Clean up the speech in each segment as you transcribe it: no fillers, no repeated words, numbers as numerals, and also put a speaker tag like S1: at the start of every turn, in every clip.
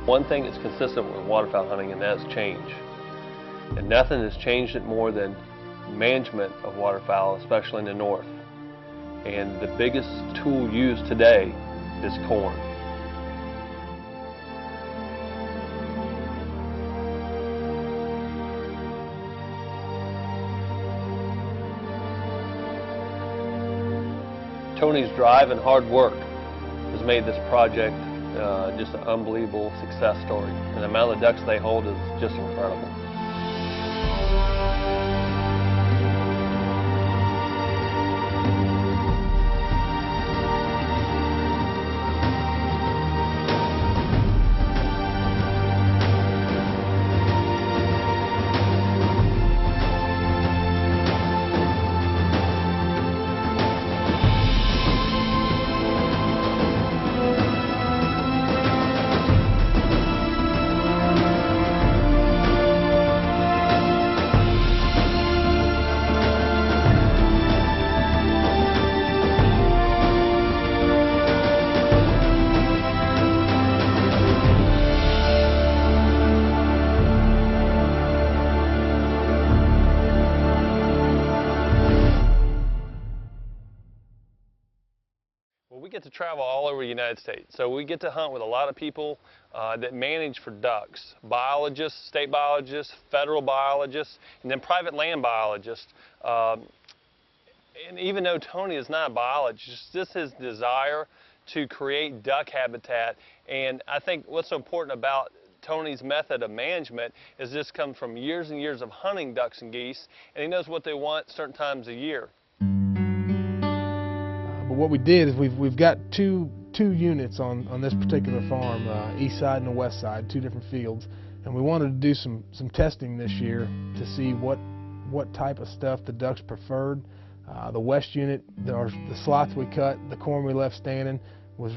S1: One thing that's consistent with waterfowl hunting, and that's change. And nothing has changed it more than management of waterfowl, especially in the north. And the biggest tool used today is corn. Tony's drive and hard work has made this project just an unbelievable success story. And the amount of ducks they hold is just incredible. We get to travel all over the United States, so we get to hunt with a lot of people that manage for ducks, biologists, state biologists, federal biologists, and then private land biologists. And even though Tony is not a biologist, this is his desire to create duck habitat. And I think what's so important about Tony's method of management is this comes from years and years of hunting ducks and geese, and he knows what they want certain times a year.
S2: But what we did is we've got two units on this particular farm, east side and the west side, two different fields, and we wanted to do some testing this year to see what type of stuff the ducks preferred. The west unit, the slots we cut, the corn we left standing was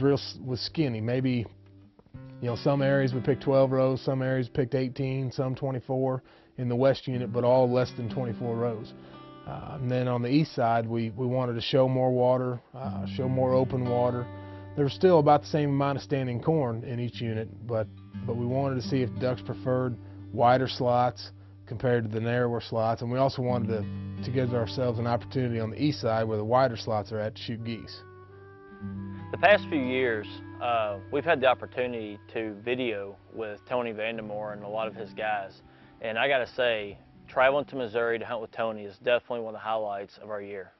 S2: skinny. Maybe, you know, some areas we picked 12 rows, some areas picked 18, some 24 in the west unit, but all less than 24 rows. And then on the east side, we wanted to show more water, show more open water. There was still about the same amount of standing corn in each unit, but we wanted to see if ducks preferred wider slots compared to the narrower slots, and we also wanted to give ourselves an opportunity on the east side where the wider slots are at to shoot geese.
S3: The past few years, we've had the opportunity to video with Tony Vandemore and a lot of his guys, and I gotta say, traveling to Missouri to hunt with Tony is definitely one of the highlights of our year.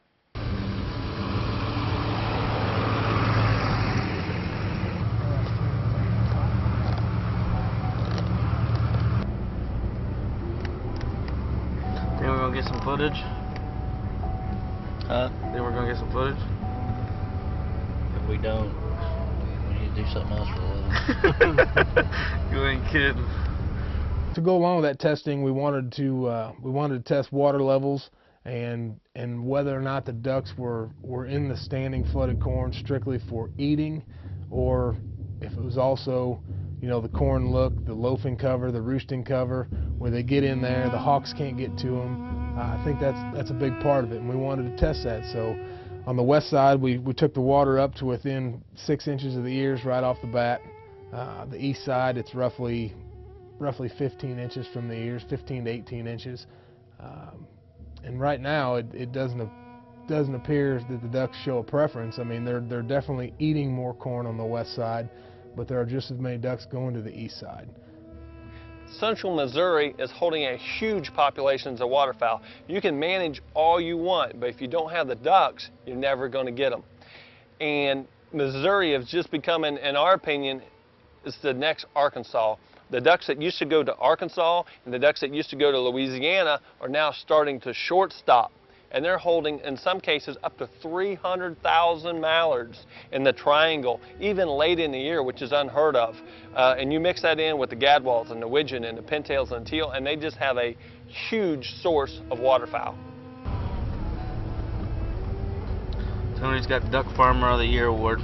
S4: Think we're gonna get some footage?
S3: Huh?
S4: Think we're gonna get some footage?
S3: If we don't, we need to do something else for a living.
S4: You ain't kidding.
S2: To go along with that testing, we wanted to test water levels and whether or not the ducks were in the standing flooded corn strictly for eating, or if it was also, you know, the corn look, the loafing cover, the roosting cover, where they get in there, the hawks can't get to them. I think that's a big part of it, and we wanted to test that. So on the west side, we took the water up to within 6 inches of the ears right off the bat. The east side, it's roughly 15 inches from the ears, 15 to 18 inches. And right now, it doesn't appear that the ducks show a preference. I mean, they're definitely eating more corn on the west side, but there are just as many ducks going to the east side.
S1: Central Missouri is holding a huge populations of waterfowl. You can manage all you want, but if you don't have the ducks, you're never going to get them. And Missouri is just becoming, in our opinion, is the next Arkansas. The ducks that used to go to Arkansas and the ducks that used to go to Louisiana are now starting to shortstop. And they're holding, in some cases, up to 300,000 mallards in the triangle, even late in the year, which is unheard of. And you mix that in with the gadwalls and the widgeon and the pintails and the teal, and they just have a huge source of waterfowl.
S4: Tony's got Duck Farmer of the Year award.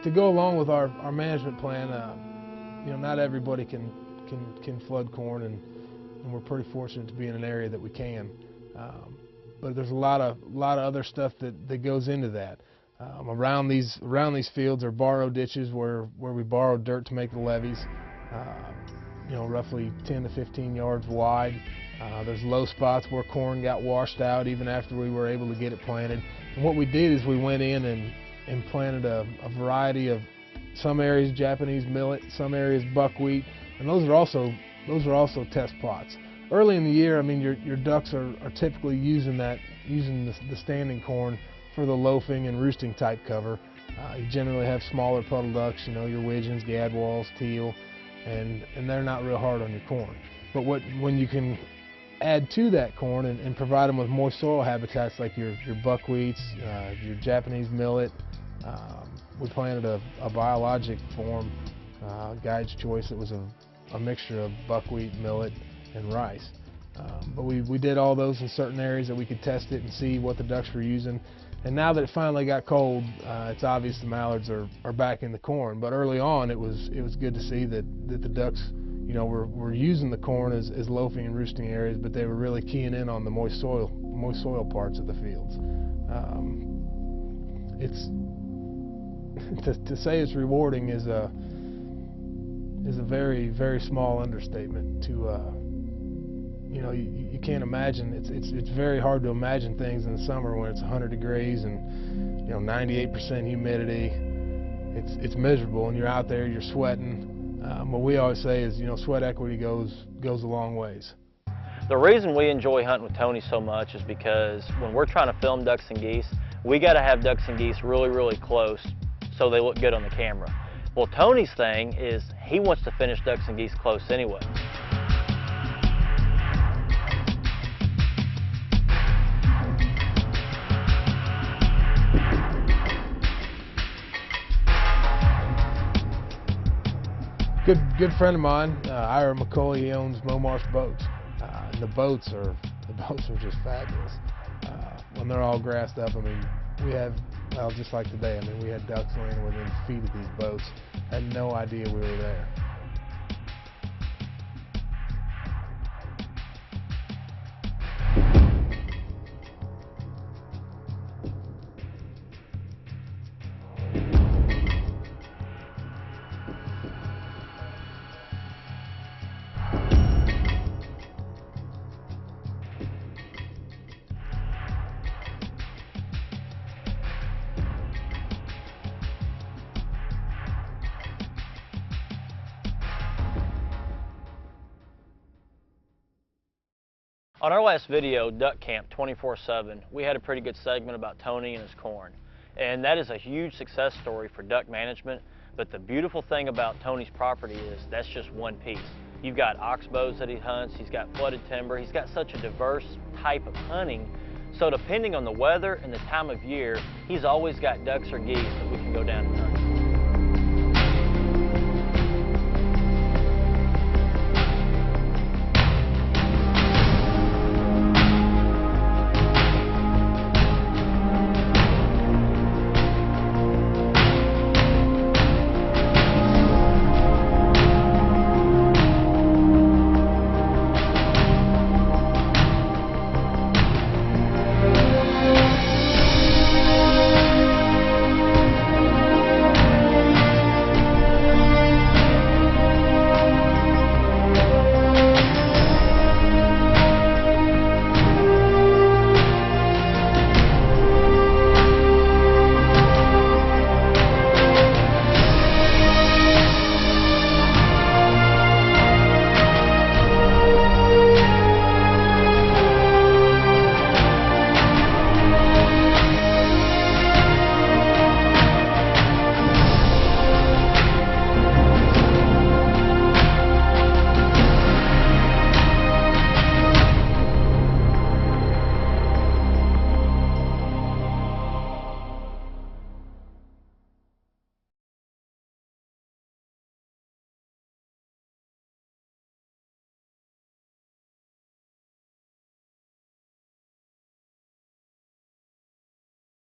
S2: To go along with our management plan, you know, not everybody can flood corn, and we're pretty fortunate to be in an area that we can. But there's a lot of other stuff that goes into that. Around these fields are borrow ditches where we borrow dirt to make the levees, you know, roughly 10 to 15 yards wide. There's low spots where corn got washed out even after we were able to get it planted. And what we did is we went in and planted a variety of, some areas Japanese millet, some areas buckwheat, and those are also test plots. Early in the year, I mean, your ducks are typically using the standing corn for the loafing and roosting type cover. You generally have smaller puddle ducks, you know, your widgeons, gadwalls, teal, and they're not real hard on your corn. But when you can add to that corn and provide them with moist soil habitats like your buckwheats, your Japanese millet, we planted a biologic form, guide's choice. It was a mixture of buckwheat, millet, and rice. But we did all those in certain areas that we could test it and see what the ducks were using. And now that it finally got cold, it's obvious the mallards are back in the corn. But early on, it was good to see that the ducks, you know, were using the corn as loafing and roosting areas, but they were really keying in on the moist soil parts of the fields. To say it's rewarding is a very, very small understatement. You know, you can't imagine. It's very hard to imagine things in the summer when it's 100 degrees and, you know, 98% humidity. It's miserable, and you're out there, you're sweating. What we always say is, you know, sweat equity goes a long ways.
S3: The reason we enjoy hunting with Tony so much is because when we're trying to film ducks and geese, we got to have ducks and geese really, really close so they look good on the camera. Well, Tony's thing is he wants to finish ducks and geese close anyway.
S2: Good friend of mine, Ira McCoy, he owns Momarsh Boats. And the boats are just fabulous. When they're all grassed up, I mean, we have, well, just like today, I mean, we had ducks landing within feet of these boats. Had no idea we were there.
S3: On our last video, Duck Camp 24/7, we had a pretty good segment about Tony and his corn. And that is a huge success story for duck management, but the beautiful thing about Tony's property is that's just one piece. You've got oxbows that he hunts, he's got flooded timber, he's got such a diverse type of hunting, so depending on the weather and the time of year, he's always got ducks or geese that we can go down and hunt.